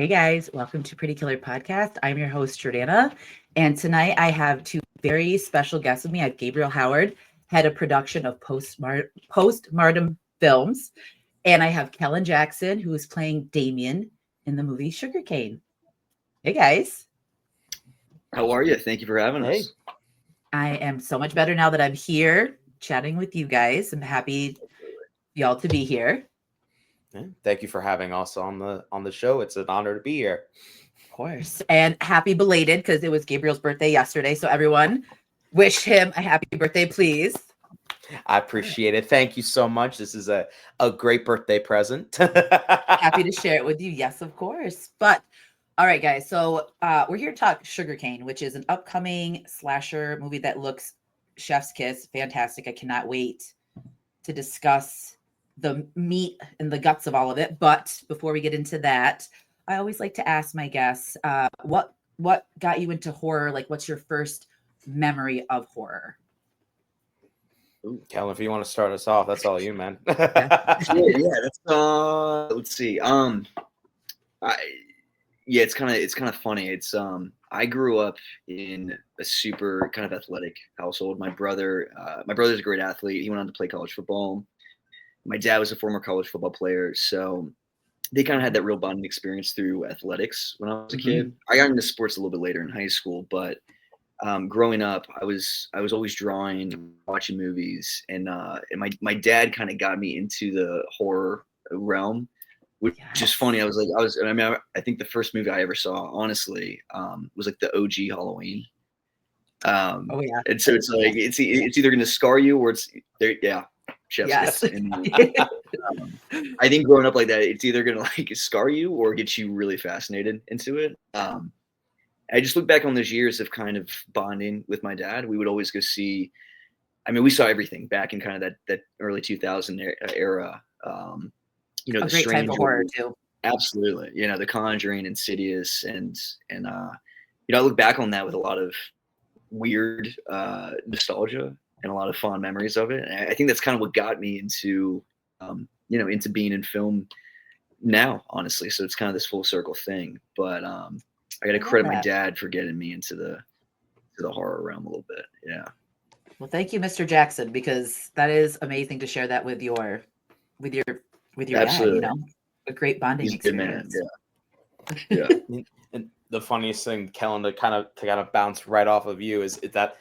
Hey guys, welcome to Pretty Killer Podcast. I'm your host, Jordana. And tonight I have two very special guests with me. I have Gabriel Howard, head of production of Postmortem films. And I have Kellan Jackson, who is playing Damien in the movie Sugarcane. Hey guys. How are you? Thank you for having us. I am so much better now that I'm here chatting with you guys. I'm happy y'all to be here. Yeah, thank you for having us on the show. It's an honor to be here. Of course. And happy belated because it was Gabriel's birthday yesterday. So everyone wish him a happy birthday, please. I appreciate it. Thank you so much. This is a great birthday present. Happy to share it with you. Yes, of course. But all right, guys. So we're here to talk Sugarcane, which is an upcoming slasher movie that looks chef's kiss. Fantastic. I cannot wait to discuss the meat and the guts of all of it. But before we get into that, I always like to ask my guests, what got you into horror? Like, what's your first memory of horror? Kellan, if you want to start us off, that's all you, man. Yeah. That's let's see. It's kind of funny. It's I grew up in a super kind of athletic household. My brother's a great athlete. He went on to play college football. My dad was a former college football player, so they kind of had that real bonding experience through athletics when I was a kid. I got into sports a little bit later in high school, but growing up, I was always drawing, watching movies, and my dad kind of got me into the horror realm, which is funny. I think the first movie I ever saw, honestly, was like the OG Halloween. And so it's like it's either going to scar you or it's there. Yeah. Yes. And, I think growing up like that, it's either gonna like scar you or get you really fascinated into it. I just look back on those years of kind of bonding with my dad. We would always go see. I mean, we saw everything back in kind of that early 2000 era. A great type of horror too. Absolutely, The Conjuring, Insidious, and I look back on that with a lot of weird nostalgia and a lot of fond memories of it. And I think that's kind of what got me into, into being in film now, honestly. So it's kind of this full circle thing. But I got to credit my dad for getting me into the horror realm a little bit. Yeah. Well, thank you, Mr. Jackson, because that is amazing to share that with your Absolutely. dad. A great bonding experience. Yeah. And the funniest thing, Kellan, to kind of bounce right off of you is that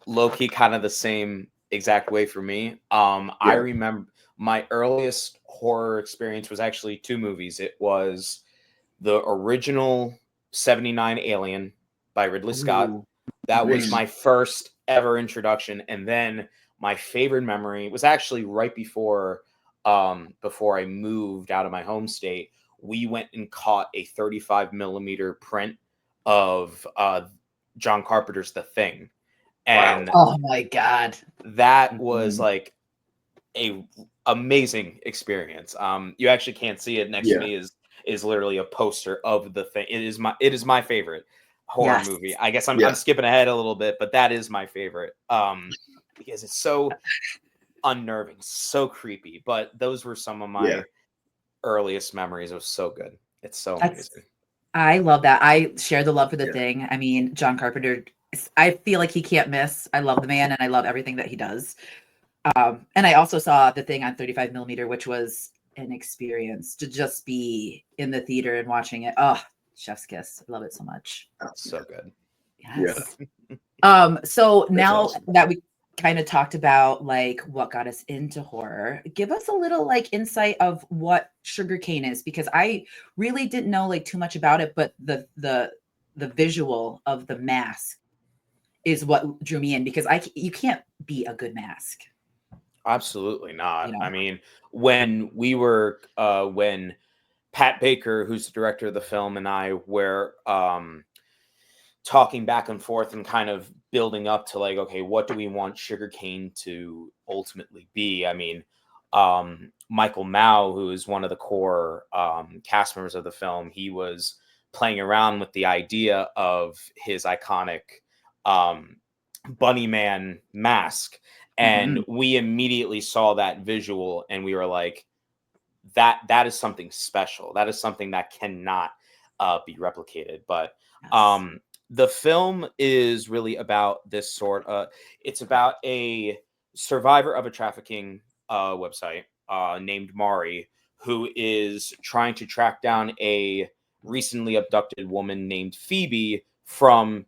low-key kind of the same exact way for me. I remember my earliest horror experience was actually two movies. It was the original 79 Alien by Ridley Scott. That was my first ever introduction. And then my favorite memory was actually right before I moved out of my home state. We went and caught a 35 millimeter print of John Carpenter's The Thing. And oh my God, that was like a amazing experience. You actually can't see it next to me is literally a poster of The Thing. It is my favorite horror movie. I guess I'm skipping ahead a little bit, but that is my favorite because it's so unnerving, so creepy. But those were some of my earliest memories. It was so good. It's so amazing. I love that. I share the love for The Thing. I mean, John Carpenter, I feel like he can't miss. I love the man and I love everything that he does. And I also saw The Thing on 35 millimeter, which was an experience to just be in the theater and watching it. Oh, chef's kiss. I love it so much. That's so good. Yes. So now that we kind of talked about like what got us into horror, give us a little like insight of what Sugarcane is, because I really didn't know like too much about it, but the visual of the mask is what drew me in, because you can't be a good mask. Absolutely not. I mean, when Pat Baker, who's the director of the film, and I were talking back and forth and kind of building up to like, okay, what do we want Sugarcane to ultimately be? I mean, Michael Mao, who is one of the core cast members of the film, he was playing around with the idea of his iconic bunny man mask. And we immediately saw that visual and we were like, that is something special. That is something that cannot be replicated. But Yes. the film is really about this it's about a survivor of a trafficking website named Mari, who is trying to track down a recently abducted woman named Phoebe from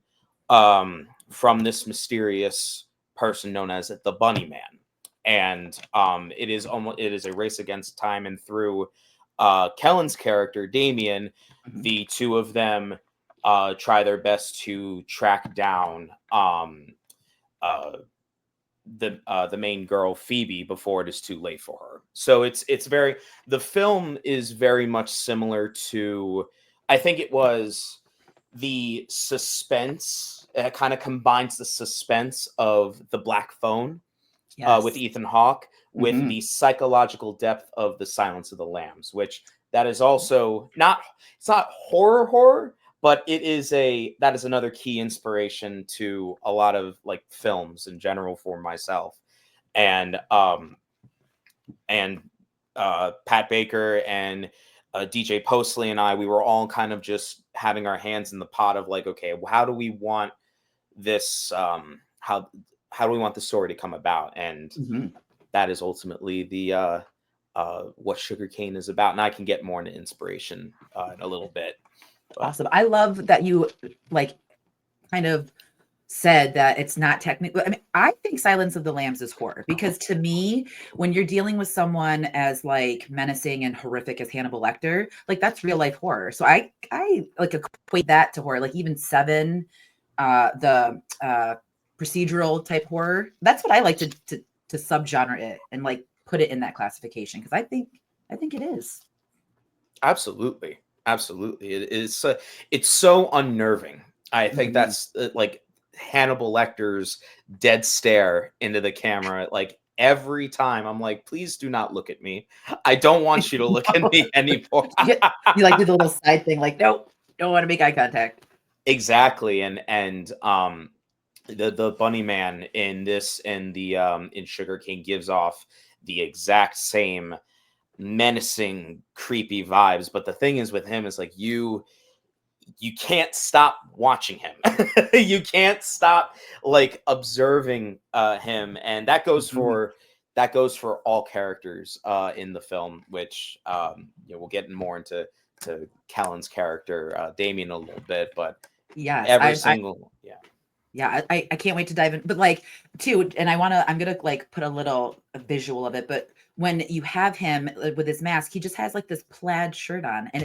this mysterious person known as the Bunny Man. And it is a race against time, and through Kellan's character Damien, the two of them try their best to track down the main girl Phoebe before it is too late for her. So the film is very much similar to, I think it was the suspense. It kind of combines the suspense of The Black Phone with Yes. Ethan Hawke with Mhm. the psychological depth of The Silence of the Lambs, which that is also it's not horror, but that is another key inspiration to a lot of like films in general for myself. And Pat Baker and DJ Postley and we were all kind of just having our hands in the pot of like, okay, how do we want this how do we want the story to come about? And that is ultimately the what Sugarcane is about. And I can get more into inspiration in a little bit. But. Awesome. I love that you like kind of said that it's not technically. I mean, I think Silence of the Lambs is horror because to me, when you're dealing with someone as like menacing and horrific as Hannibal Lecter, like that's real life horror. So I like equate that to horror. Like even Seven, the procedural type horror. That's what I like to subgenre it and like put it in that classification because I think it is. Absolutely. It is. It's so unnerving. I think that's like Hannibal Lecter's dead stare into the camera. Like every time, I'm like, please do not look at me. I don't want you to look at me anymore. You like do the little side thing, like nope, don't want to make eye contact. Exactly, and the Bunny Man in Sugarcane gives off the exact same menacing, creepy vibes. But the thing is with him is like you can't stop watching him. You can't stop like observing him, and that goes for all characters in the film, which we'll get more into Kellan's character Damien a little bit, but yes, I can't wait to dive in. But like too, and I'm gonna like put a visual of it, but when you have him with his mask, he just has like this plaid shirt on, and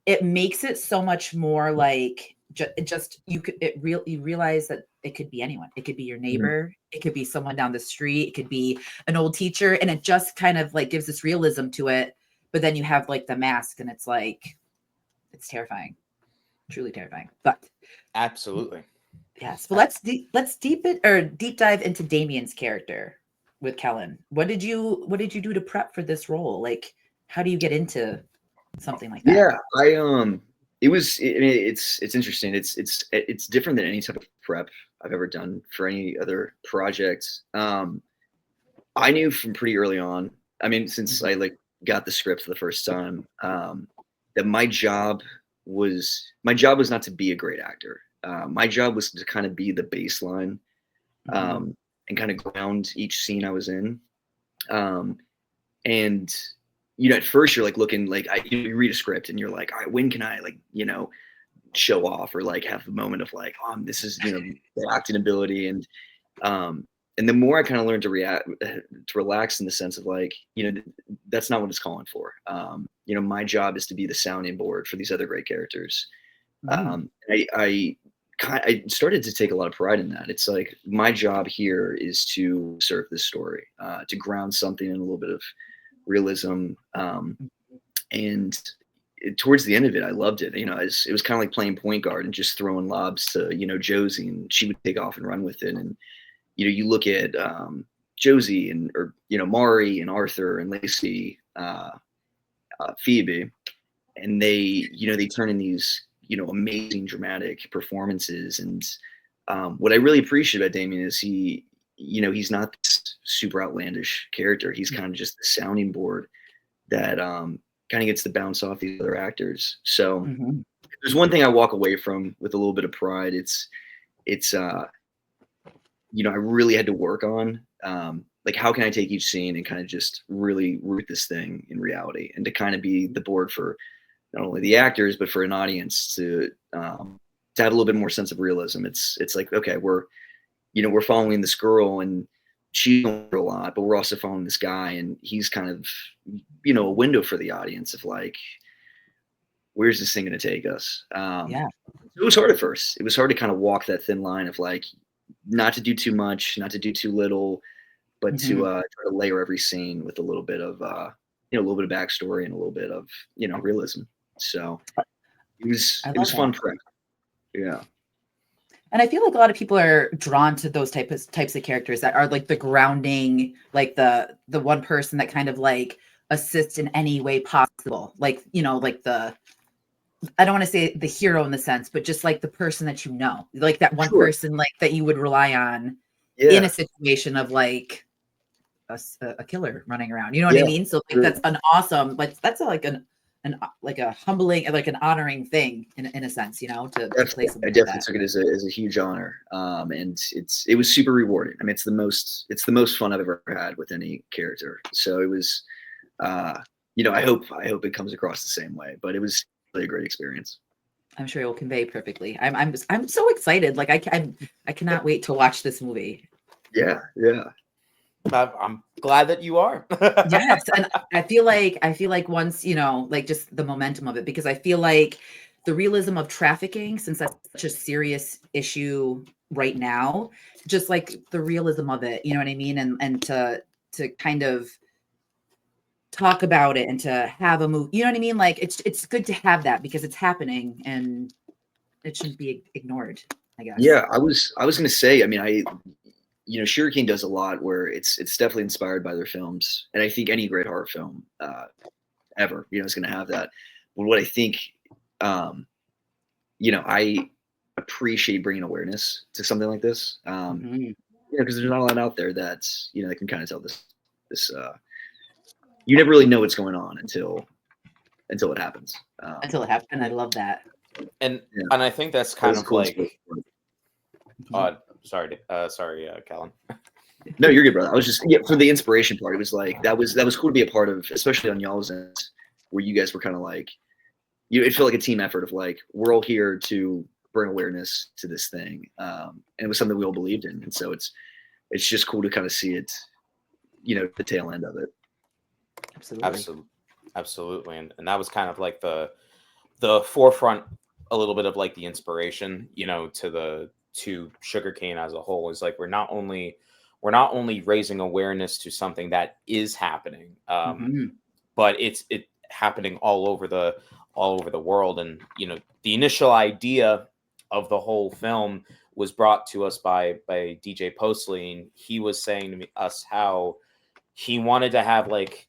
it makes it so much more like you realize that it could be anyone. It could be your neighbor, it could be someone down the street, it could be an old teacher, and it just kind of like gives this realism to it. But then you have like the mask, and it's like it's terrifying, truly terrifying. But absolutely. yes. Well, let's deep dive into Damien's character with Kellan. What did you do to prep for this role? Like, how do you get into something like that? Yeah, it's interesting. It's different than any type of prep I've ever done for any other project. I knew from pretty early on. I mean, since I like got the script for the first time, that my job was not to be a great actor. My job was to kind of be the baseline and kind of ground each scene I was in. And at first you're like looking like you read a script and you're like, all right, when can I like show off or like have the moment of like, this is the acting ability, and the more I kind of learned to relax in the sense of like that's not what it's calling for. My job is to be the sounding board for these other great characters. I started to take a lot of pride in that. It's like my job here is to serve this story, to ground something in a little bit of realism. And towards the end of it, I loved it. It was kind of like playing point guard and just throwing lobs to, Josie, and she would take off and run with it. And, you look at Josie or Mari and Arthur and Lacey, Phoebe, and they turn in these, amazing dramatic performances. And what I really appreciate about Damien is he's not this super outlandish character. He's kind of just the sounding board that kind of gets to bounce off these other actors. So Mhm. there's one thing I walk away from with a little bit of pride. It's I really had to work on, like, how can I take each scene and kind of just really root this thing in reality, and to kind of be the board for not only the actors but for an audience to have a little bit more sense of realism. It's like, okay, we're following this girl and she's going through a lot, but we're also following this guy and he's kind of, a window for the audience of like, where's this thing going to take us? Yeah. It was hard at first. It was hard to kind of walk that thin line of like, not to do too much, not to do too little, but to Mhm. try to layer every scene with a little bit of a little bit of backstory and a little bit of realism. So I it love was that. fun prep. Yeah. And I feel like a lot of people are drawn to those types of characters that are like the grounding, like the one person that kind of like assists in any way possible. Like, like I don't want to say the hero in the sense, but just like the person that like that one Sure. person like that you would rely on in a Yeah. situation of like a killer running around. You know what I Yeah. mean? So like Sure. that's an awesome, like that's like like a humbling, like an honoring thing in a sense, to play I something like definitely that. took it as a huge honor, and it was super rewarding. I mean, it's the most fun I've ever had with any character. So it was, I hope it comes across the same way. But it was really a great experience. I'm sure it will convey perfectly. I'm so excited. Like I cannot wait to watch this movie. Yeah, yeah, I'm glad that you are. Yes, and I feel like once, like just the momentum of it, because I feel like the realism of trafficking, since that's such a serious issue right now, just like the realism of it, you know what I mean? And to kind of talk about it and to have a movie, you know what I mean? Like it's good to have that because it's happening and it shouldn't be ignored, I guess. yeah. I was gonna say. I mean, Sugarcane does a lot where it's definitely inspired by their films, and I think any great horror film ever, is going to have that. But what I think, um, I appreciate bringing awareness to something like this, Mhm. because there's not a lot out there that can kind of tell this. You never really know what's going on until it happens. Until it happened. I love that. and Yeah, and I think that's that kind was a of cool like story. sorry, Kellan. No, you're good, brother. I was just for the inspiration part. It was like that was cool to be a part of, especially on y'all's end, where you guys were kind of like it felt like a team effort of like we're all here to bring awareness to this thing, and it was something we all believed in, and so it's just cool to kind of see it, the tail end of it. Absolutely. Absolutely, and that was kind of like the forefront, a little bit of like the inspiration, to Sugarcane as a whole. Is like we're not only raising awareness to something that is happening, Mhm. but it's happening all over the world. And the initial idea of the whole film was brought to us by DJ Postley, and he was saying to us how he wanted to have like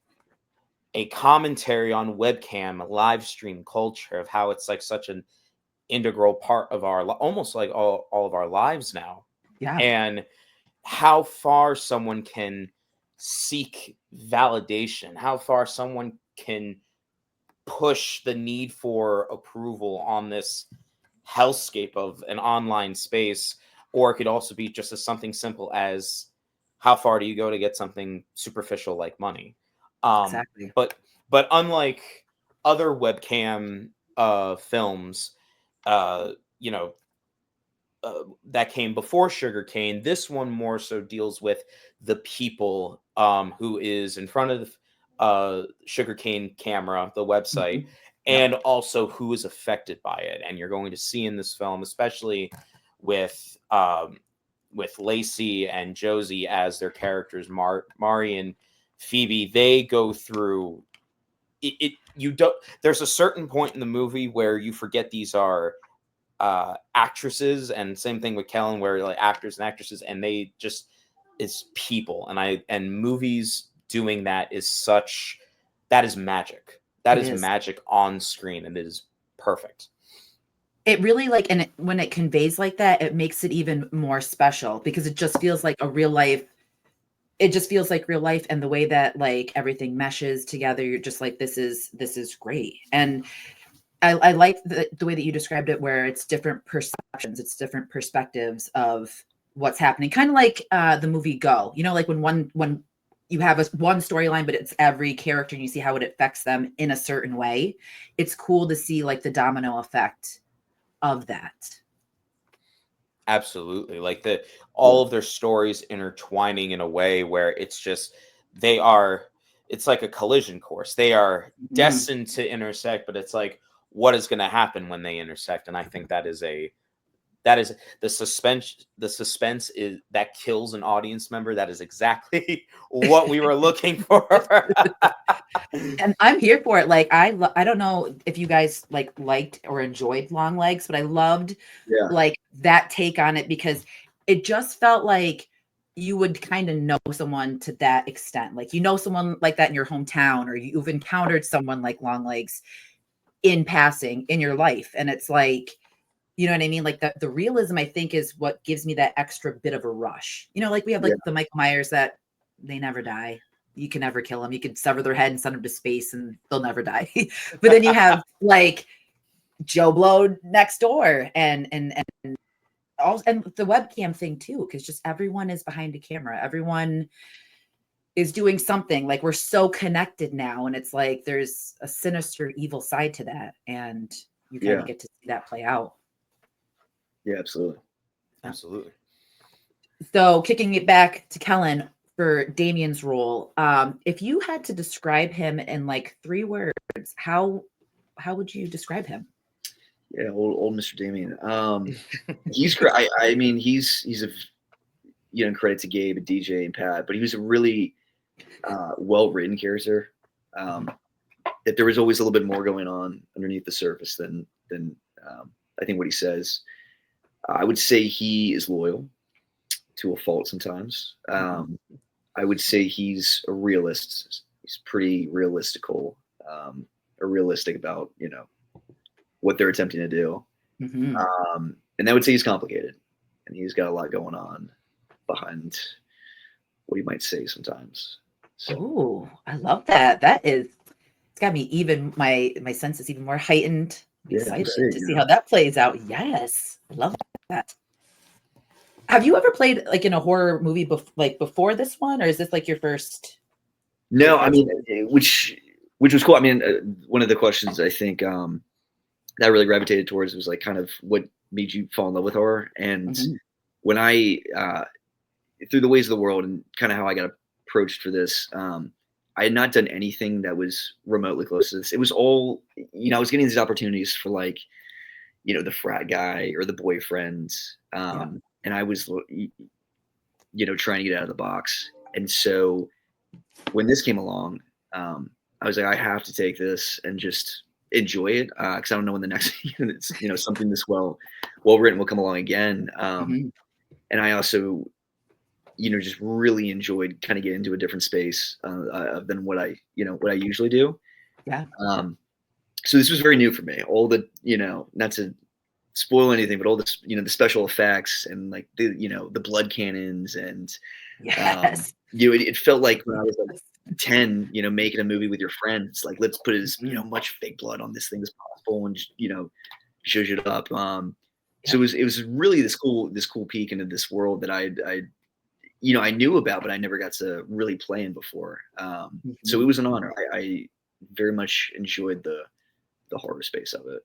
a commentary on webcam live stream culture, of how it's like such an integral part of almost like all of our lives now, Yeah. and how far someone can seek validation, how far someone can push the need for approval on this hellscape of an online space. Or it could also be just as something simple as, how far do you go to get something superficial like money? um Exactly. but unlike other webcam films, uh you know that came before Sugarcane, this one more so deals with the people, who is in front of Sugarcane camera, the website, Mhm. Yep. and also who is affected by it. And you're going to see in this film, especially with Lacey and Josie as their characters, Mari and Phoebe, they go through it. You don't. There's a certain point in the movie where you forget these are actresses, and same thing with Kellan, where like actors and actresses, and they just, it's people. And movies doing that that is magic. That It is is. magic on screen, and it is perfect. It really like, and when it conveys like that, it makes it even more special because it just feels like a real life it just feels like real life, and the way that like everything meshes together, you're just like, this is great. And I like the way that you described it, where it's different perceptions, it's different perspectives of what's happening. Kind of like the movie Go, you know, like when you have one storyline, but it's every character and you see how it affects them in a certain way. It's cool to see like the domino effect of that. Absolutely. Like all of their stories intertwining in a way where it's just, it's like a collision course. They are destined to intersect, but it's like, what is going to happen when they intersect? And I think that is the suspense is that kills an audience member. That is exactly what we were looking for. And I'm here for it. Like, I don't know if you guys liked or enjoyed Long Legs, but I loved like that take on it, because it just felt like you would kind of know someone to that extent. Like, you know, someone like that in your hometown, or you've encountered someone like Long Legs in passing in your life. And it's like, you know what I mean? Like the realism, I think, is what gives me that extra bit of a rush. You know, like we have like the Michael Myers that they never die. You can never kill them. You can sever their head and send them to space and they'll never die. But then you have like Joe Blow next door and the webcam thing too, because just everyone is behind a camera. Everyone is doing something. Like, we're so connected now, and it's like there's a sinister, evil side to that, and you kind of get to see that play out. Yeah, absolutely. Absolutely. So kicking it back to Kellan for Damien's role, if you had to describe him in like 3 words, how would you describe him? Yeah, old Mr. Damien. He's great. I mean, he's a, you know, credit to Gabe and DJ and Pat, but he was a really well-written character. That there was always a little bit more going on underneath the surface than I think what he says. I would say he is loyal to a fault sometimes. I would say he's a realist. He's pretty realistic about, you know, what they're attempting to do. And I would say he's complicated, and he's got a lot going on behind what he might say sometimes. So. Oh, I love that. It's got me even my senses even more heightened. I'm excited to see how that plays out. Yes, I love that. Have you ever played like in a horror movie before this one, or is this like your first? No, I mean, which was cool. I mean, one of the questions I think that I really gravitated towards was like kind of what made you fall in love with horror. And when I through the ways of the world and kind of how I got approached for this, I had not done anything that was remotely close to this. It was all, you know, I was getting these opportunities for like, you know, the frat guy or the boyfriend. And I was, you know, trying to get out of the box. And so when this came along, I was like, I have to take this and just enjoy it. Cause I don't know when the next, you know, something this well written will come along again. And I also, you know, just really enjoyed kind of getting into a different space than what I usually do. Yeah. So this was very new for me. All the, you know, not to spoil anything, but all this, you know, the special effects and like the, you know, the blood cannons and, you know, it felt like when I was like 10, you know, making a movie with your friends, like let's put as, you know, much fake blood on this thing as possible and, you know, shows it up. So it was really this cool peek into this world that I you know, I knew about, but I never got to really play in before. So it was an honor. I very much enjoyed the horror space of it.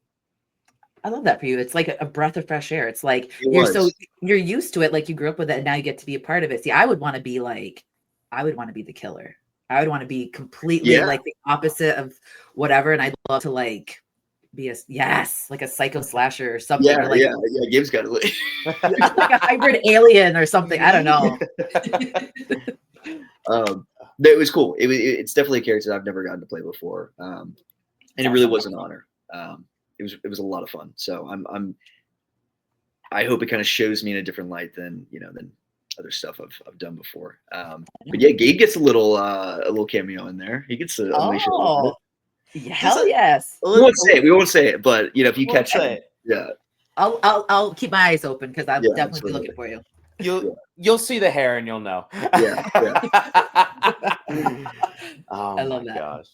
I love that for you. It's like a breath of fresh air. It's like you're used to it, like you grew up with it, and now you get to be a part of it. See, I would want to be the killer. I would want to be completely like the opposite of whatever, and I'd love to like be like a psycho slasher or something. Yeah, like, Gabe's got it. Like a hybrid alien or something. I don't know. It was cool. It's definitely a character I've never gotten to play before, and it really was an honor. It was a lot of fun. So I hope it kind of shows me in a different light than other stuff I've done before. But yeah, Gabe gets a little cameo in there. He gets to unleash it a little bit. Hell yes. We won't say it, but you know, if you catch it, yeah. I'll keep my eyes open because I'll definitely absolutely. be looking for you. You'll see the hair and you'll know. Yeah. Oh I love my that. gosh.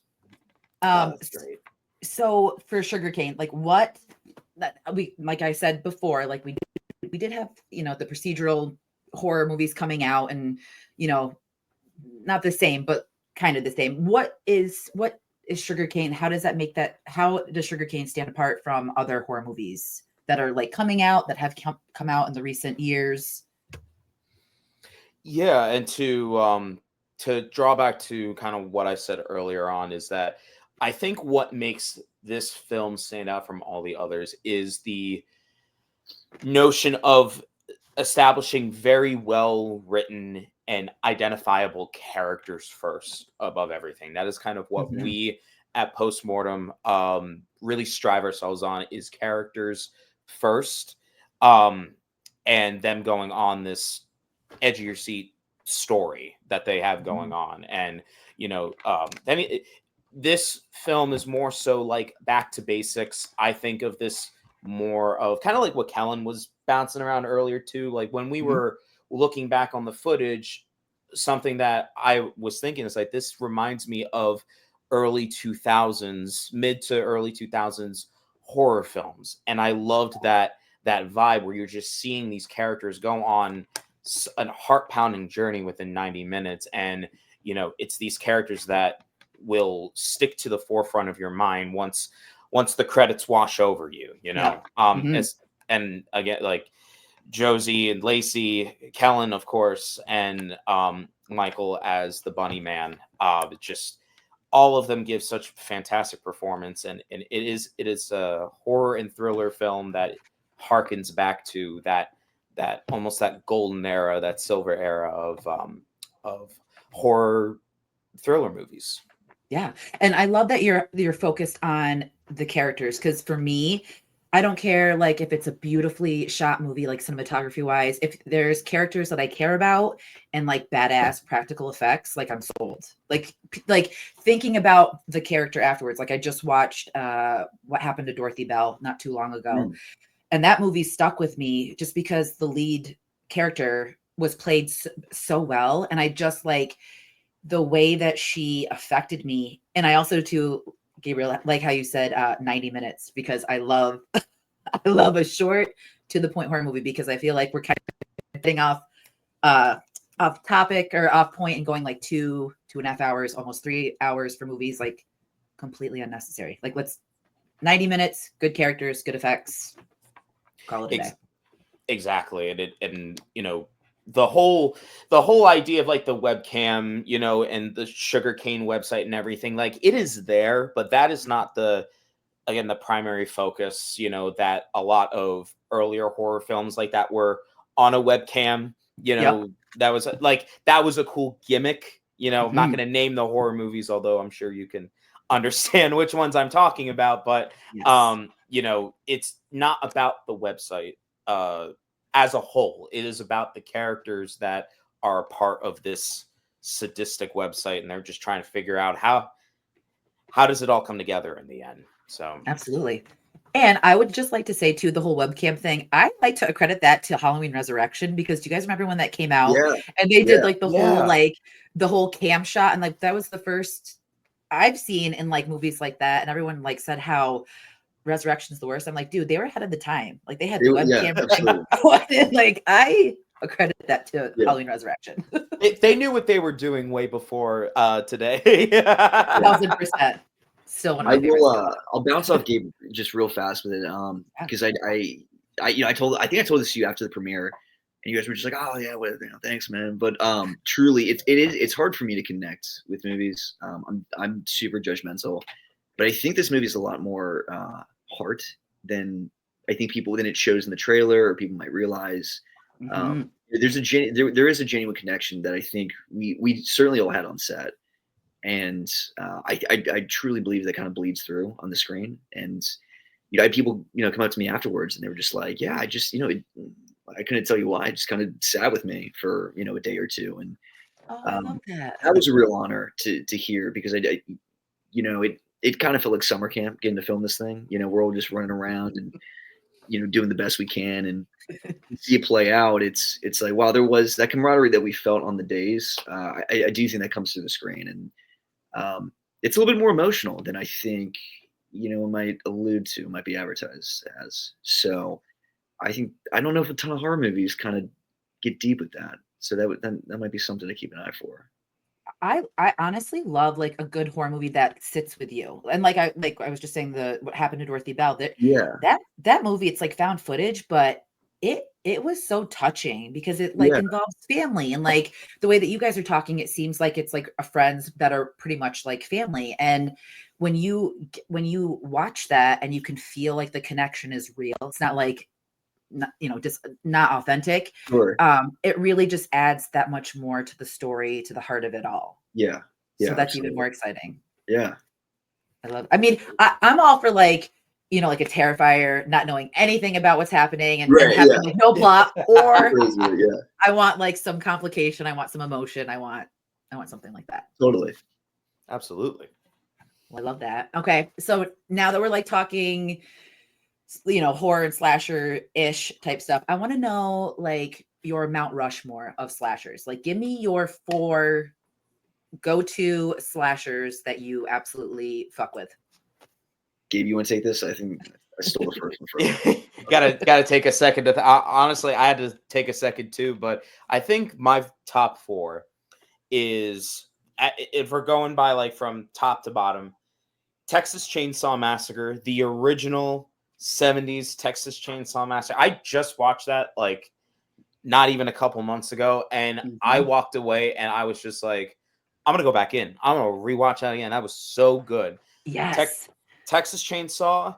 That's great. So for Sugarcane, like what that we like I said before, like we did have, you know, the procedural horror movies coming out, and you know, not the same, but kind of the same. What is Sugarcane? How does that make that? How does Sugarcane stand apart from other horror movies that are like coming out, that have come out in the recent years? Yeah, and to draw back to kind of what I said earlier on is that I think what makes this film stand out from all the others is the notion of establishing very well written and identifiable characters first above everything. That is kind of what Mhm. we at Postmortem really strive ourselves on, is characters first, and them going on this edge of your seat story that they have going on. And you know, this film is more so like back to basics. I think of this more of kind of like what Kellan was bouncing around earlier too. Like when we were looking back on the footage, something that I was thinking is like, this reminds me of early 2000s, mid to early 2000s horror films. And I loved that vibe where you're just seeing these characters go on a heart-pounding journey within 90 minutes. And you know, it's these characters that will stick to the forefront of your mind once the credits wash over you, you know. And again, like Josie and Lacey, Kellan, of course, and Michael as the bunny man. Just all of them give such fantastic performance, and it is a horror and thriller film that harkens back to that almost that golden era, that silver era of horror thriller movies. Yeah. And I love that you're focused on the characters, because for me, I don't care like if it's a beautifully shot movie, like cinematography wise, if there's characters that I care about and like badass practical effects, like I'm sold. Like thinking about the character afterwards. Like I just watched What Happened to Dorothy Bell not too long ago. And that movie stuck with me just because the lead character was played so well. And I just like the way that she affected me. And I also too, Gabriel, like how you said 90 minutes, because I love I love a short to the point horror movie, because I feel like we're kind of getting off topic or off point and going like 2.5 hours, almost 3 hours for movies, like completely unnecessary. Like let's 90 minutes, good characters, good effects, call it a day. Exactly. And you know, the whole idea of like the webcam, you know, and the Sugarcane website and everything, like it is there, but that is not the primary focus. You know, that a lot of earlier horror films like that were on a webcam, you know. That was a cool gimmick, you know. I'm not going to name the horror movies, although I'm sure you can understand which ones I'm talking about, but you know, it's not about the website as a whole. It is about the characters that are a part of this sadistic website, and they're just trying to figure out how does it all come together in the end. So absolutely. And I would just like to say too, the whole webcam thing, I like to accredit that to Halloween Resurrection, because do you guys remember when that came out? And they did like the whole cam shot, and like that was the first I've seen in like movies like that, and everyone like said how Resurrection's the worst. I'm like, dude, they were ahead of the time. Like they had the webcam. Like I accredit that to Halloween Resurrection. They knew what they were doing way before today. 1000%. Still one of my favorites. I'll bounce off Gabe just real fast with it, because I think I told this to you after the premiere, and you guys were just like, oh yeah, well, you know, thanks, man. But truly, it's hard for me to connect with movies. I'm super judgmental, but I think this movie is a lot more heart than I think than it shows in the trailer or people might realize. There is a genuine connection that I think we certainly all had on set. And I truly believe that kind of bleeds through on the screen. And you know, I had people, you know, come up to me afterwards, and they were just like, "Yeah, I just, you know, I couldn't tell you why. It just kind of sat with me for, you know, a day or two." And I love that. That was a real honor to hear, because I you know, it kind of felt like summer camp getting to film this thing. You know, we're all just running around, and doing the best we can and see it play out. It's like, wow, there was that camaraderie that we felt on the days. I do think that comes through the screen, and it's a little bit more emotional than I think it might be advertised as. So I don't know if a ton of horror movies kind of get deep with that. So that might be something to keep an eye for. I honestly love like a good horror movie that sits with you. And like I was just saying what happened to Dorothy Bell. That movie, it's like found footage, but it was so touching because it like involves family, and like the way that you guys are talking, it seems like it's like a friends that are pretty much like family. And when you watch that and you can feel like the connection is real, it's not like just not authentic. Sure. It really just adds that much more to the story, to the heart of it all. Yeah. So that's absolutely. even more exciting. Yeah. I mean, I'm all for like, like a Terrifier, not knowing anything about what's happening and having like no plot, or I want like some complication. I want some emotion. I want something like that. Totally. Absolutely. Well, I love that. Okay. So now that we're like talking, horror and slasher-ish type stuff, I want to know like your Mount Rushmore of slashers. Like, give me your 4 go-to slashers that you absolutely fuck with. Gabe, you want to take this? I think I stole the first one from you. gotta take a second to honestly, I had to take a second too, but I think my top 4 is, if we're going by like from top to bottom, Texas Chainsaw Massacre, the original 70s Texas Chainsaw Massacre. I just watched that like not even a couple months ago, and I walked away and I was just like, I'm gonna go back in. I'm gonna rewatch that again. That was so good. Yes. Texas Chainsaw,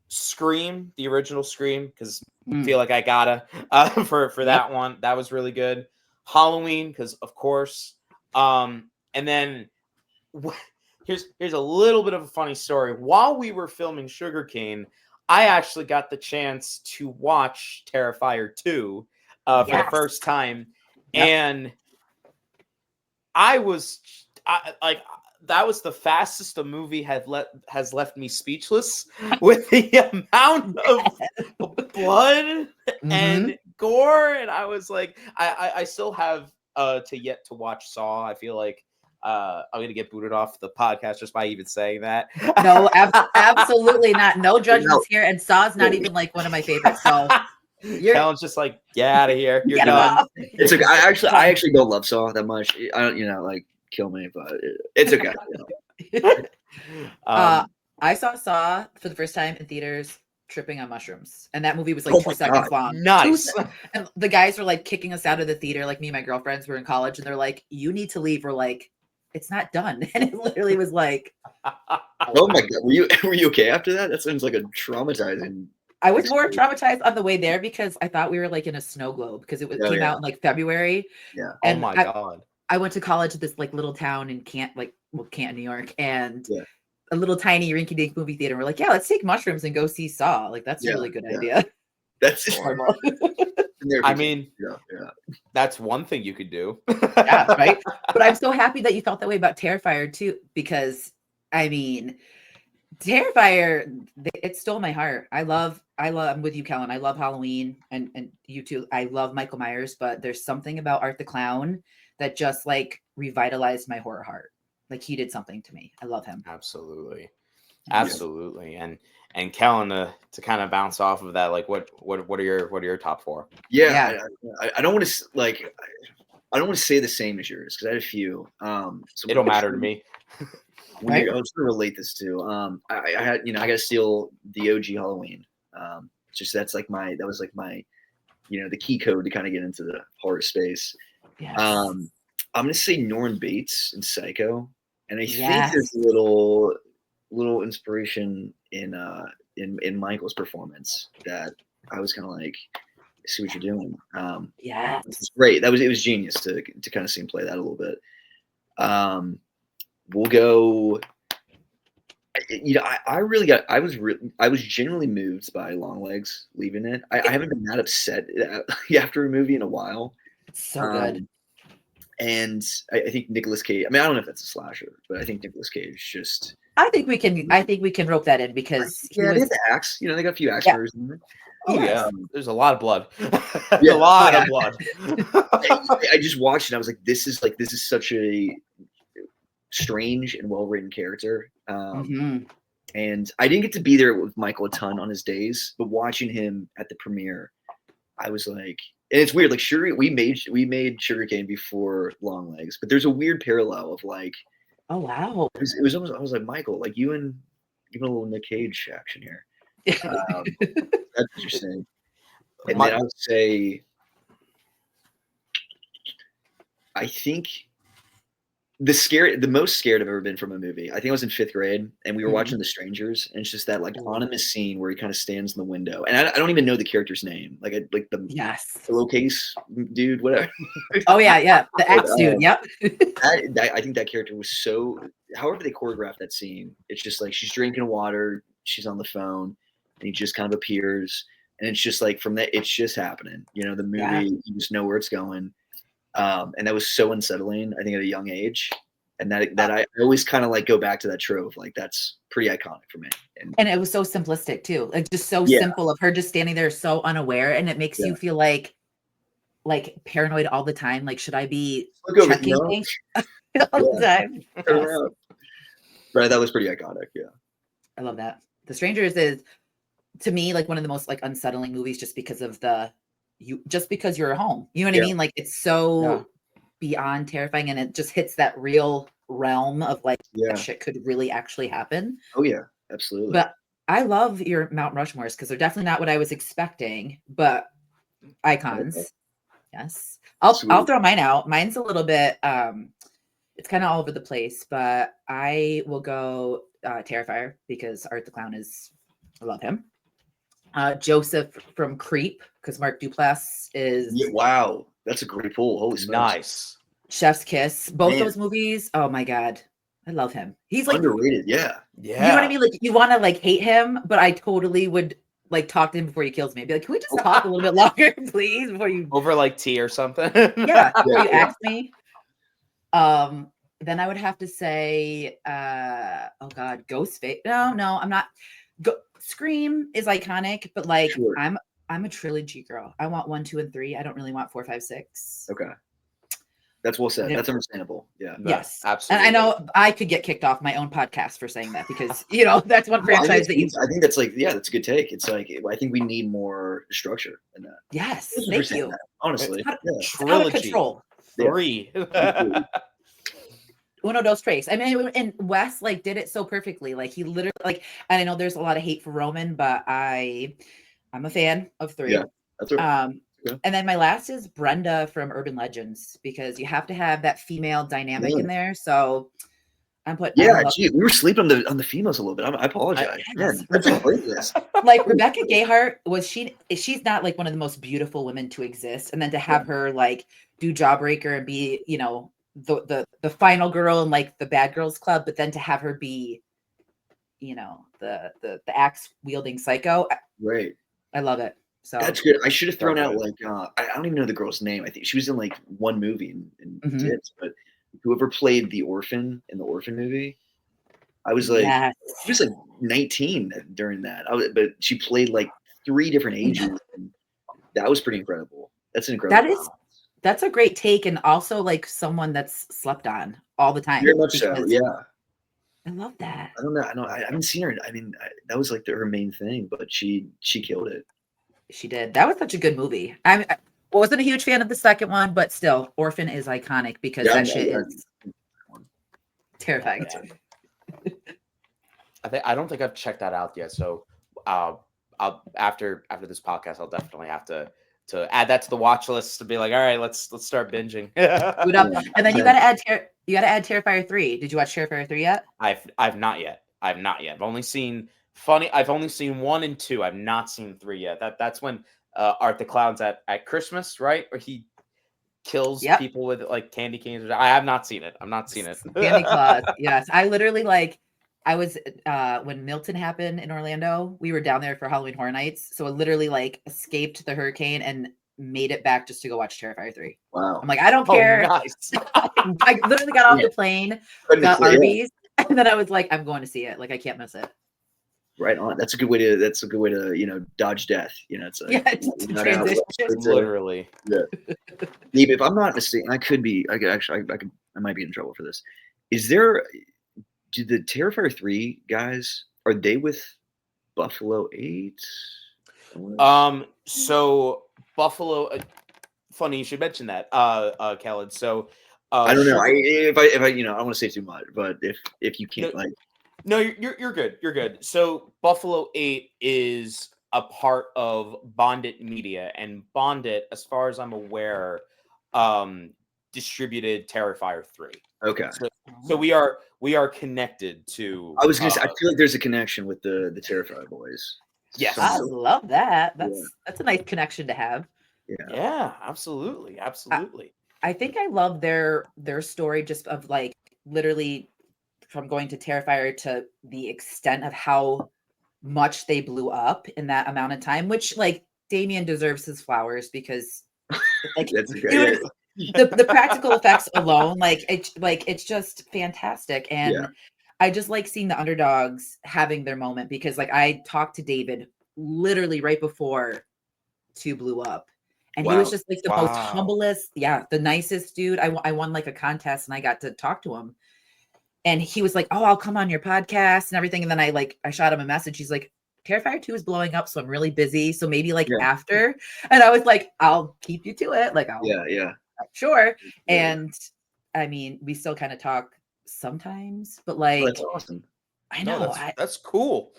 Scream, the original Scream, because I feel like I gotta for that one. That was really good. Halloween, because of course. And then here's a little bit of a funny story. While we were filming Sugarcane, I actually got the chance to watch Terrifier 2 for the first time, and that was the fastest a movie has left me speechless with the amount of blood and gore. And I was like, I still have yet to watch Saw. I feel like I'm gonna get booted off the podcast just by even saying that. No, absolutely not. No judgments here. And Saw's not even like one of my favorites. So Kellan's just like, get out of here. You're done. Off. It's okay. I actually don't love Saw that much. I don't, like, kill me, but it's okay. I saw for the first time in theaters tripping on mushrooms, and that movie was like 2 seconds long. Nice. And the guys were like kicking us out of the theater. Like, me and my girlfriends were in college, and they're like, "You need to leave." We're like, "It's not done." And it literally was like, oh my God, were you okay after that? That sounds like a traumatizing. I was more traumatized on the way there because I thought we were like in a snow globe, because it came out in like February. Yeah. And oh my God. I went to college at this like little town in Canton, New York, and a little tiny rinky-dink movie theater. We're like, yeah, let's take mushrooms and go see Saw. Like, that's a really good idea. That's horrible. I mean, that's one thing you could do. Yeah, right. But I'm so happy that you felt that way about Terrifier too, because I mean, Terrifier, it stole my heart. I'm with you, Kellan. I love Halloween, and you too. I love Michael Myers, but there's something about Art the Clown that just like revitalized my horror heart. Like, he did something to me. I love him. Absolutely. And Kellan, to kind of bounce off of that, like what are your top 4? I don't want to say the same as yours, because I had a few. It don't matter to me. Right? I was going to relate this to. I had, I got to steal the OG Halloween. Just that was like my, the key code to kind of get into the horror space. Yes. I'm going to say Norman Bates in Psycho, and I think there's a little inspiration in Michael's performance that I was kind of like, I see what you're doing. It's great. It was genius to kind of see him play that a little bit. We'll go. I was genuinely moved by Longlegs leaving it. I haven't been that upset after a movie in a while. It's so good. And I think Nicolas Cage. I mean, I don't know if that's a slasher, but I think Nicolas Cage just. I think we can rope that in because They have the axe. You know, they got a few axe murders in there. Oh yeah, there's a lot of blood. Yeah. A lot of blood. I just watched it. I was like, this is such a strange and well written character. And I didn't get to be there with Michael a ton on his days, but watching him at the premiere, I was like, and it's weird. Like we made Sugarcane before Longlegs, but there's a weird parallel of like, oh wow, it was almost, I was like, Michael, like you and even a little Nick Cage action here. That's interesting. And then I would say, I think the most scared I've ever been from a movie. I think I was in 5th grade and we were watching The Strangers, and it's just that like ominous scene where he kind of stands in the window, and I don't even know the character's name, like the pillowcase dude, whatever. Oh yeah, the axe dude. Yep. I think that character was so. However they choreographed that scene, it's just like she's drinking water, she's on the phone, and he just kind of appears, and it's just like from that, it's just happening. You know, the movie, you just know where it's going. And that was so unsettling, I think, at a young age. And that I always kind of like go back to that trope. Like that's pretty iconic for me. And it was so simplistic too. Like just so simple of her just standing there so unaware. And it makes you feel like paranoid all the time. Like, should I be checking things all the time? Right. That was pretty iconic. Yeah. I love that. The Strangers is, to me, like one of the most like unsettling movies just because of just because you're at home, you know what I mean? Like it's so beyond terrifying, and it just hits that real realm of like that shit could really actually happen. Oh yeah, absolutely. But I love your Mount Rushmores because they're definitely not what I was expecting, but icons. Okay. Yes. I'll throw mine out. Mine's a little bit it's kind of all over the place, but I will go Terrifier because Art the Clown I love him. Joseph from Creep, because Mark Duplass is. Yeah, wow, that's a great pull. Holy smokes. Nice. Chef's Kiss, both those movies. Oh my god, I love him. He's like underrated. Yeah. You know what I mean? Like you want to like hate him, but I totally would like talk to him before he kills me. I'd be like, can we just talk a little bit longer, please, before you over like tea or something? Before you ask me. Then I would have to say, oh god, Ghostface. No, I'm not. Scream is iconic, but like I'm a trilogy girl. I want 1, 2, and 3. I don't really want 4, 5, 6. Okay, that's well said. That's understandable. Yeah. Yes, absolutely. And I know I could get kicked off my own podcast for saying that because that's one franchise that you. I think that's like that's a good take. It's like I think we need more structure in that. Yes, thank you. That, honestly, trilogy control 3. Uno, dos, tres. I mean, and Wes like did it so perfectly. Like he literally like, and I know there's a lot of hate for Roman, but I'm a fan of 3. Yeah, that's right. And then my last is Brenda from Urban Legends because you have to have that female dynamic in there. So I'm putting. Yeah, gee, we were sleeping on the females a little bit. I apologize. That's a great list. Like Rebecca Gayheart she's not like one of the most beautiful women to exist, and then to have her like do Jawbreaker and be the final girl in like the bad girls club, but then to have her be the axe wielding psycho, right? I love it. So that's good. I should have thrown out like I don't even know the girl's name. I think she was in like one movie in Tips, but whoever played the orphan in the Orphan movie, I was like, she was like 19 during that. But she played like 3 different ages. And that was pretty incredible. That's an incredible. That's a great take, and also like someone that's slept on all the time. Very much so. Yeah. I love that. I don't know. I haven't seen her. I mean, that was like her main thing, but she killed it. She did. That was such a good movie. I wasn't a huge fan of the second one, but still, Orphan is iconic because that shit is terrifying. I don't think I've checked that out yet. So, I'll after this podcast, I'll definitely have to add that to the watch list to be like, all right, let's start binging. And then you gotta add Terrifier 3. Did you watch Terrifier 3 yet? I've not yet. I've only seen 1 and 2. I've not seen 3 yet. That's when Art the Clown's at Christmas, right? Where he kills people with like candy canes. I have not seen it. Candy Claus. Yes. I literally I was when Milton happened in Orlando, we were down there for Halloween Horror Nights. So I literally like escaped the hurricane and made it back just to go watch Terrifier 3. Wow. I'm like, I don't Oh, care. nice. I literally got off the plane, got Yeah. Arby's, and then I was like, I'm going to see it. Like, I can't miss it. Right on. That's a good way to dodge death. It's like, To transition. Literally. Yeah. Maybe if I'm not mistaken, I might be in trouble for this. Do the Terrifier 3 guys, are they with Buffalo 8? So Buffalo, funny you should mention that, Kellan. So I don't know. If I I don't want to say too much, but if you can't No, you're good. You're good. So Buffalo 8 is a part of Bondit Media, and Bondit, as far as I'm aware, distributed Terrifier 3. Okay. So we are connected to. I was gonna say, I feel like there's a connection with the Terrifier boys. Yes. I love that. That's a nice connection to have. Yeah, absolutely. I think I love their story, just of like literally from going to Terrifier to the extent of how much they blew up in that amount of time, which like Damien deserves his flowers, because like the practical effects alone, it's just fantastic. And I just like seeing the underdogs having their moment, because like I talked to David literally right before 2 blew up, and he was just like the most humblest, the nicest dude. I won like a contest and I got to talk to him, and he was like, "Oh, I'll come on your podcast and everything." And then I shot him a message. He's like, "Terrifier 2 is blowing up, so I'm really busy. So maybe after." And I was like, "I'll keep you to it. Like, sure." And I mean, we still kind of talk sometimes, but like, that's awesome. I know that's cool.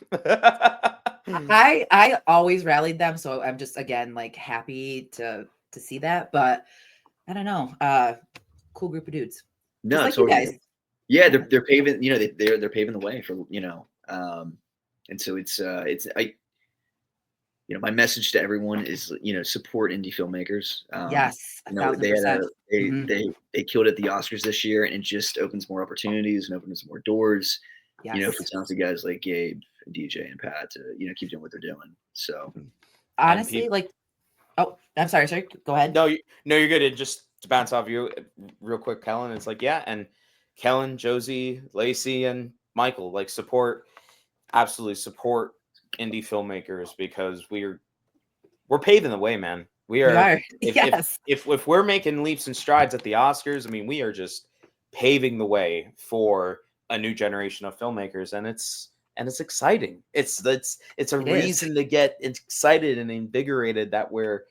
I always rallied them, so I'm just again like happy to see that. But I don't know, cool group of dudes. No, like you guys. Yeah, they're paving. They're paving the way for and so it's my message to everyone is support indie filmmakers. Yes, 1,000%. They killed it at the Oscars this year, and it just opens more opportunities and opens more doors. Yes. For talented guys like Gabe, and DJ, and Pat to keep doing what they're doing. So honestly, I'm sorry. Go ahead. No, you're good. And just to bounce off you real quick, Kellan, it's like, and Kellan, Josie, Lacey, and Michael, like absolutely support indie filmmakers, because we're paving the way, man. We are. If we're making leaps and strides at the Oscars, I mean, we are just paving the way for a new generation of filmmakers, and it's exciting. It's a reason to get excited and invigorated that we're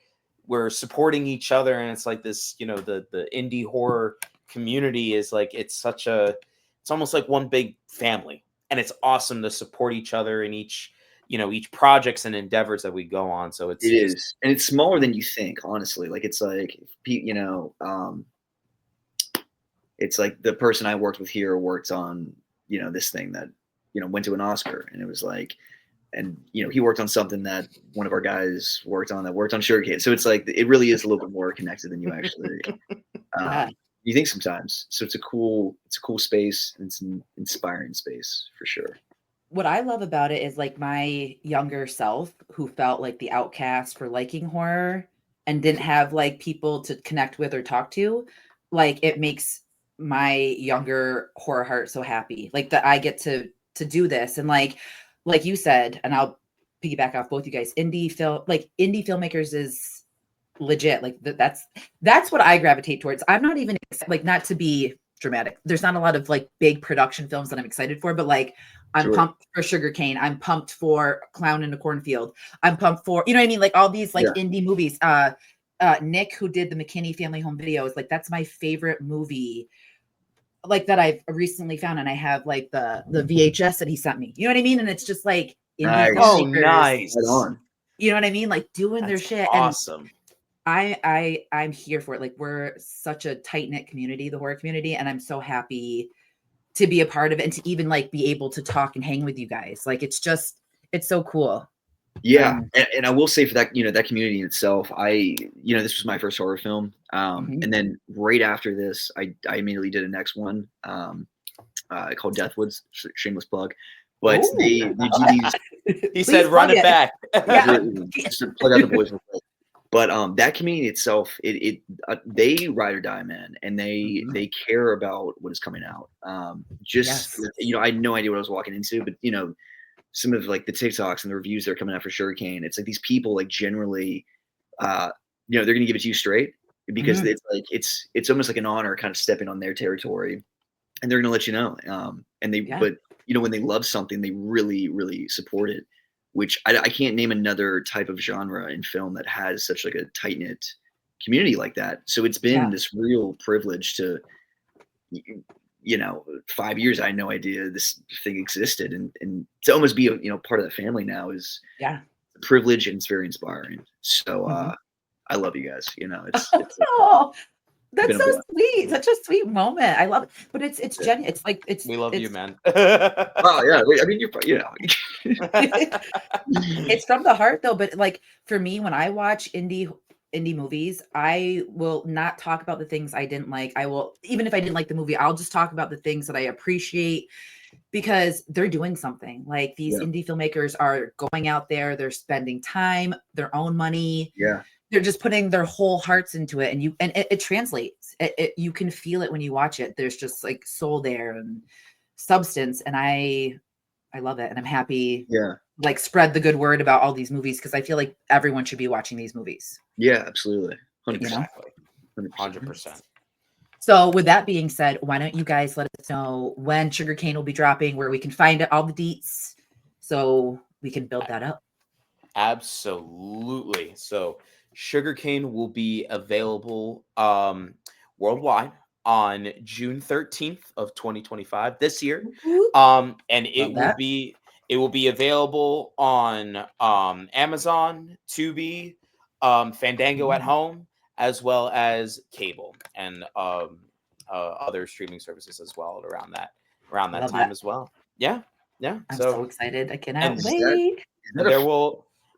supporting each other, and it's like this, the indie horror community is like, it's almost like one big family, and it's awesome to support each other in each projects and endeavors that we go on. So it is, and it's smaller than you think, honestly. Like, it's like, it's like the person I worked with here worked on, this thing that, went to an Oscar, and it was like, and he worked on something that one of our guys worked on Sugarcane. So it's like, it really is a little bit more connected than you actually you think sometimes. So it's a cool space, and it's an inspiring space for sure. What I love about it is like my younger self, who felt like the outcast for liking horror and didn't have like people to connect with or talk to. Like, it makes my younger horror heart so happy, like that I get to do this. And like you said, and I'll piggyback off both you guys, indie filmmakers is legit. Like that's what I gravitate towards. I'm not even like, not to be dramatic, there's not a lot of like big production films that I'm excited for, but like I'm pumped for Sugarcane. I'm pumped for Clown in a Cornfield. I'm pumped for, what I mean? Like all these like indie movies. Nick, who did the McKinney Family Home Videos, like that's my favorite movie, like that I've recently found, and I have like the VHS that he sent me. You know what I mean? And it's just like indie filmmakers, nice. Right on. You know what I mean? Like doing their shit. Awesome. And I'm here for it. Like, we're such a tight-knit community, the horror community, and I'm so happy to be a part of it and to even like be able to talk and hang with you guys. Like, it's so cool. Yeah. And I will say for that, that community in itself, this was my first horror film. And then right after this, I immediately did a next one called Deathwoods, shameless plug. But they do these. He said, run it back. Just to plug out the boys real quick. But that community itself, they ride or die, man, and they care about what is coming out. Yes. I had no idea what I was walking into, but some of like the TikToks and the reviews that are coming out for Sugarcane, it's like these people like generally, they're gonna give it to you straight because it's like it's almost like an honor kind of stepping on their territory, and they're gonna let you know. But when they love something, they really, really support it. Which I can't name another type of genre in film that has such like a tight knit community like that. So it's been this real privilege to, 5 years. I had no idea this thing existed, and to almost be part of the family now is a privilege, and it's very inspiring. So I love you guys. It's Oh, that's so sweet. Such a sweet moment. I love it. But it's genuine. It's like we love you, man. Oh yeah. I mean, it's from the heart though. But like for me, when I watch indie movies, I will not talk about the things I didn't like. I will, even if I didn't like the movie, I'll just talk about the things that I appreciate because they're doing something. Like these indie filmmakers are going out there, they're spending time, their own money. Yeah. They're just putting their whole hearts into it, and it translates. You can feel it when you watch it. There's just like soul there and substance, and I love it, and I'm happy. Yeah, like spread the good word about all these movies because I feel like everyone should be watching these movies. Yeah, absolutely, 100%. 100%. So with that being said, why don't you guys let us know when Sugarcane will be dropping, where we can find it, all the deets, so we can build that up. Absolutely. So Sugarcane will be available worldwide on June 13th of 2025 this year. And it will be available on Amazon, Tubi, Fandango at home, as well as cable and other streaming services as well around that time as well. Yeah. I'm so excited. I cannot wait.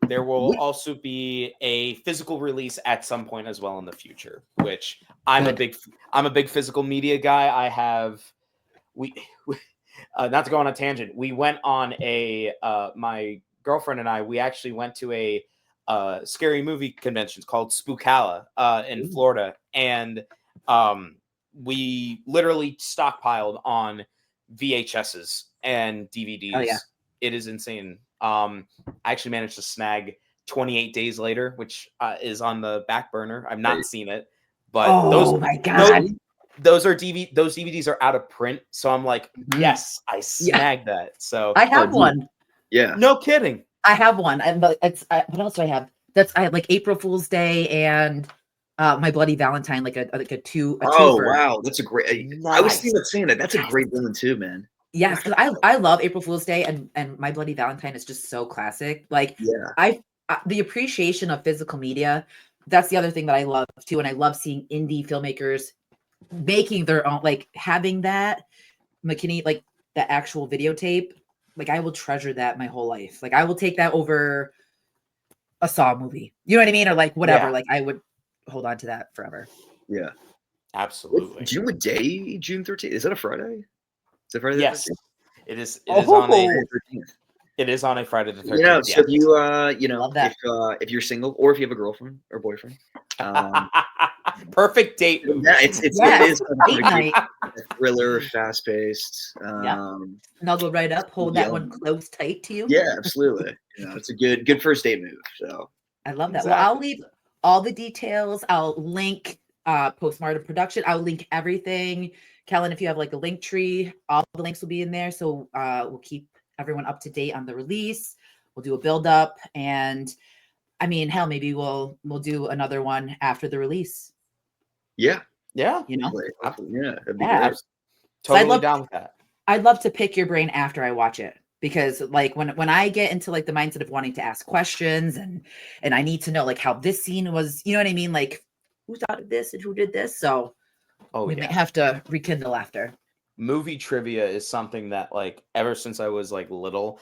There will also be a physical release at some point as well in the future, which I'm a big physical media guy. I have not to go on a tangent. We went on my girlfriend and I, we actually went to a scary movie convention called Spookala in Florida. And we literally stockpiled on VHSs and DVDs. Oh, yeah. It is insane. I actually managed to snag 28 Days Later, which is on the back burner. I've not seen it, but my God. Those DVDs are out of print. So I'm like, yes, I snagged that. So I have one. Yeah. No kidding. I have one. And what else do I have? I have like April Fool's Day and My Bloody Valentine, like a twofer. Wow. That's a great, I was thinking of saying that. That's a great villain too, man. Yes, because I love April Fool's Day and My Bloody Valentine is just so classic. Like the appreciation of physical media, that's the other thing that I love too. And I love seeing indie filmmakers making their own, like having that McKinney, like the actual videotape. Like I will treasure that my whole life. Like I will take that over a Saw movie. You know what I mean? Or like whatever. Yeah. Like I would hold on to that forever. Yeah. Absolutely. Do you know what day June 13th? Is that a Friday? Is it Friday? Yes. It is on a 13th. It is on a Friday the 13th. So if if you're single or if you have a girlfriend or boyfriend, perfect date movie. Yeah, it is a thriller, fast paced. Snuggle right up, hold that one close tight to you. Yeah, absolutely. It's a good first date move. So I love that. Exactly. Well, I'll leave all the details. I'll link Postmortem production. I'll link everything. Kellan, if you have like a link tree, all the links will be in there. So we'll keep everyone up to date on the release. We'll do a build up, and I mean, hell, maybe we'll do another one after the release. Yeah. Yeah. Totally down with that. I'd love to pick your brain after I watch it, because like when I get into like the mindset of wanting to ask questions and I need to know like how this scene was, you know what I mean? Like who thought of this and who did this? So we might have to rekindle after. Movie trivia is something that like ever since I was like little,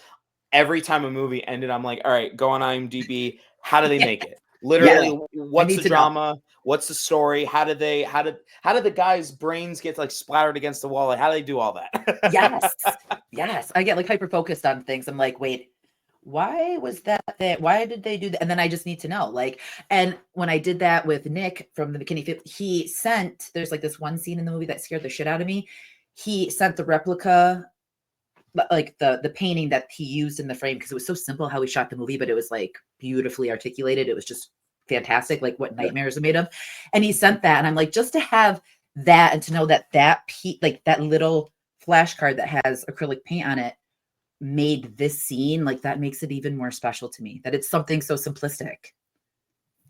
every time a movie ended, I'm like, all right, go on IMDb. How do they make it? Literally, what's the drama? Know. What's the story? How did the guys' brains get like splattered against the wall? Like, how do they do all that? Yes. I get like hyper focused on things. I'm like, wait, why was that? Why did they do that? And then I just need to know. Like, and when I did that with Nick from the McKinney Fifth, he sent, there's like this one scene in the movie that scared the shit out of me. He sent the replica, like the painting that he used in the frame, because it was so simple how he shot the movie, but it was like beautifully articulated. It was just fantastic, like what nightmares are made of. And he sent that, and I'm like, just to have that and to know that like that little flashcard that has acrylic paint on it made this scene, like that makes it even more special to me, that it's something so simplistic.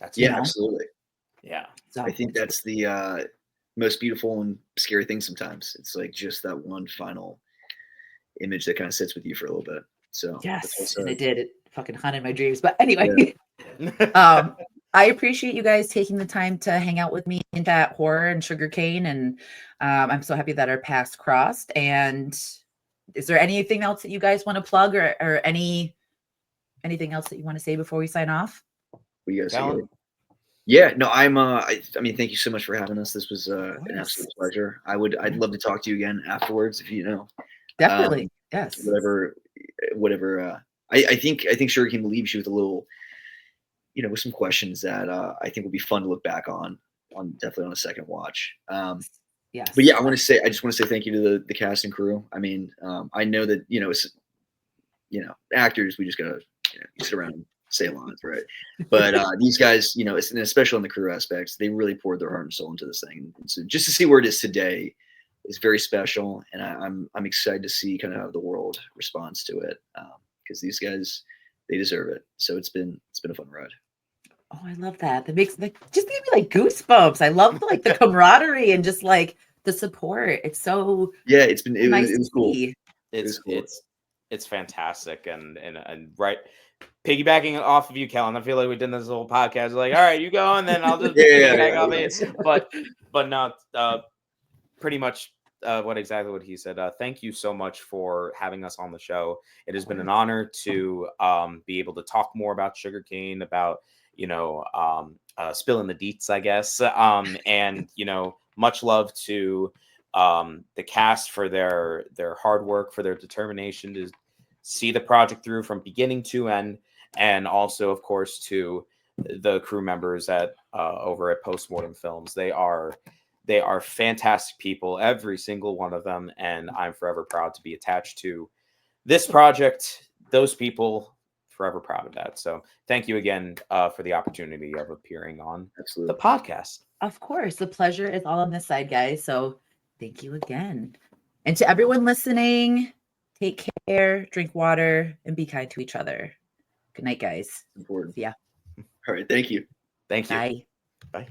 That's absolutely. Yeah. So I think that's the most beautiful and scary thing sometimes. It's like just that one final image that kind of sits with you for a little bit. So yes, and it fucking haunted my dreams. But anyway, Yeah. I appreciate you guys taking the time to hang out with me in that horror and Sugarcane, and I'm so happy that our paths crossed. And is there anything else that you guys want to plug, or anything else that you want to say before we sign off? What you guys say? Kellan? Yeah, no, I mean, thank you so much for having us. This was an course. absolute pleasure. I'd love to talk to you again afterwards if you know. Definitely. Yes. Whatever. I think Sugarcane leaves you with a little, with some questions that I think will be fun to look back on definitely on a second watch. Yes. But yeah, I just want to say thank you to the cast and crew. I mean, I know that it's, actors, we just gotta sit around and say lines, right? But these guys, and especially on the crew aspects, they really poured their heart and soul into this thing. And so just to see where it is today is very special, and I'm excited to see kind of how the world responds to it, because these guys, they deserve it. So it's been a fun ride. Oh, I love that. That makes just gave me like goosebumps. I love like the camaraderie and just like the support. It's so it nice was to cool. see. It's fantastic, and right, piggybacking off of you, Kellan. I feel like we did this whole podcast. Like, all right, you go, and then I'll just piggyback off it. But no, pretty much what he said. Thank you so much for having us on the show. It has been an honor to be able to talk more about Sugarcane, about spilling the deets, I guess, and much love to the cast for their hard work, for their determination to see the project through from beginning to end, and also, of course, to the crew members at over at Postmortem Films. They are fantastic people, every single one of them, and I'm forever proud to be attached to this project. Those people, forever proud of that. So thank you again for the opportunity of appearing on the podcast. Of course, the pleasure is all on this side, guys. So thank you again. And to everyone listening, take care, drink water, and be kind to each other. Good night, guys. Important. Yeah. All right. Thank you. Thank you. Bye. Bye.